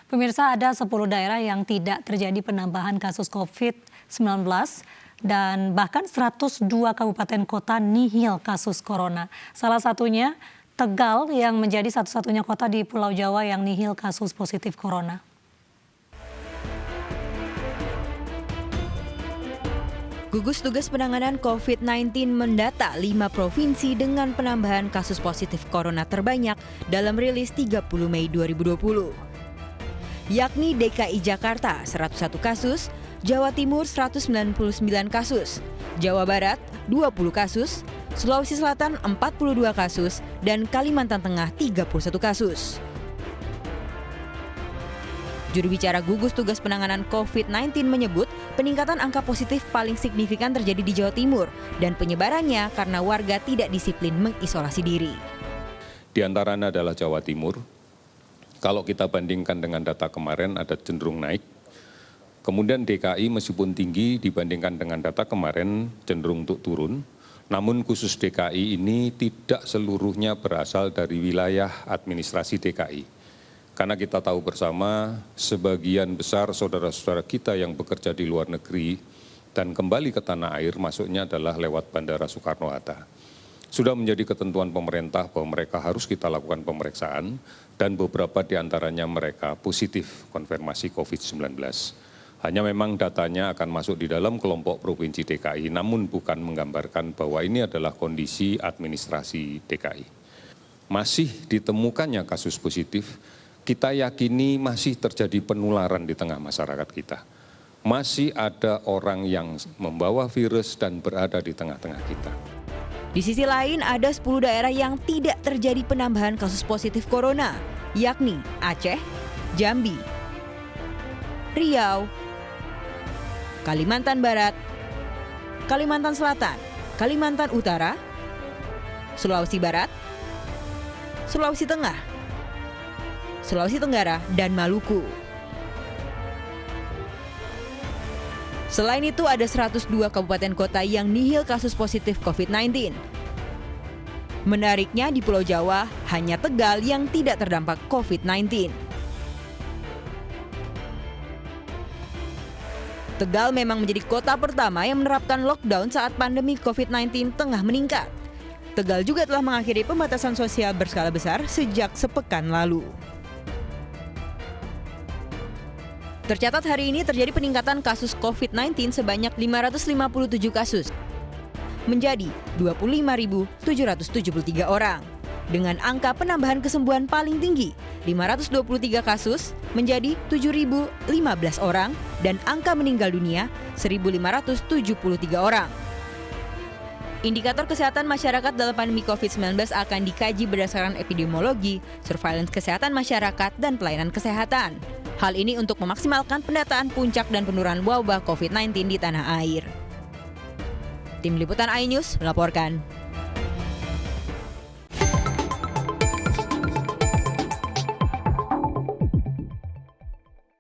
Pemirsa, ada 10 daerah yang tidak terjadi penambahan kasus COVID-19 dan bahkan 102 kabupaten kota nihil kasus corona. Salah satunya Tegal yang menjadi satu-satunya kota di Pulau Jawa yang nihil kasus positif corona. Gugus Tugas Penanganan COVID-19 mendata 5 provinsi dengan penambahan kasus positif corona terbanyak dalam rilis 30 Mei 2020. Yakni DKI Jakarta 101 kasus, Jawa Timur 199 kasus, Jawa Barat 20 kasus, Sulawesi Selatan 42 kasus, dan Kalimantan Tengah 31 kasus. Juru bicara Gugus Tugas Penanganan COVID-19 menyebut peningkatan angka positif paling signifikan terjadi di Jawa Timur dan penyebarannya karena warga tidak disiplin mengisolasi diri. Di antaranya adalah Jawa Timur. Kalau kita bandingkan dengan data kemarin ada cenderung naik. Kemudian DKI meskipun tinggi dibandingkan dengan data kemarin cenderung untuk turun. Namun khusus DKI ini tidak seluruhnya berasal dari wilayah administrasi DKI. Karena kita tahu bersama sebagian besar saudara-saudara kita yang bekerja di luar negeri dan kembali ke tanah air masuknya adalah lewat Bandara Soekarno-Hatta. Sudah menjadi ketentuan pemerintah bahwa mereka harus kita lakukan pemeriksaan dan beberapa di antaranya mereka positif konfirmasi COVID-19. Hanya memang datanya akan masuk di dalam kelompok Provinsi DKI, namun bukan menggambarkan bahwa ini adalah kondisi administrasi DKI. Masih ditemukannya kasus positif, kita yakini masih terjadi penularan di tengah masyarakat kita. Masih ada orang yang membawa virus dan berada di tengah-tengah kita. Di sisi lain, ada 10 daerah yang tidak terjadi penambahan kasus positif corona, yakni Aceh, Jambi, Riau, Kalimantan Barat, Kalimantan Selatan, Kalimantan Utara, Sulawesi Barat, Sulawesi Tengah, Sulawesi Tenggara, dan Maluku. Selain itu ada 102 kabupaten kota yang nihil kasus positif COVID-19. Menariknya di Pulau Jawa hanya Tegal yang tidak terdampak COVID-19. Tegal memang menjadi kota pertama yang menerapkan lockdown saat pandemi COVID-19 tengah meningkat. Tegal juga telah mengakhiri pembatasan sosial berskala besar sejak sepekan lalu. Tercatat hari ini terjadi peningkatan kasus COVID-19 sebanyak 557 kasus, menjadi 25.773 orang. Dengan angka penambahan kesembuhan paling tinggi, 523 kasus menjadi 7.015 orang, dan angka meninggal dunia 1.573 orang. Indikator kesehatan masyarakat dalam pandemi COVID-19 akan dikaji berdasarkan epidemiologi, surveillance kesehatan masyarakat, dan pelayanan kesehatan. Hal ini untuk memaksimalkan pendataan puncak dan penurunan wabah COVID-19 di tanah air. Tim Liputan iNews melaporkan.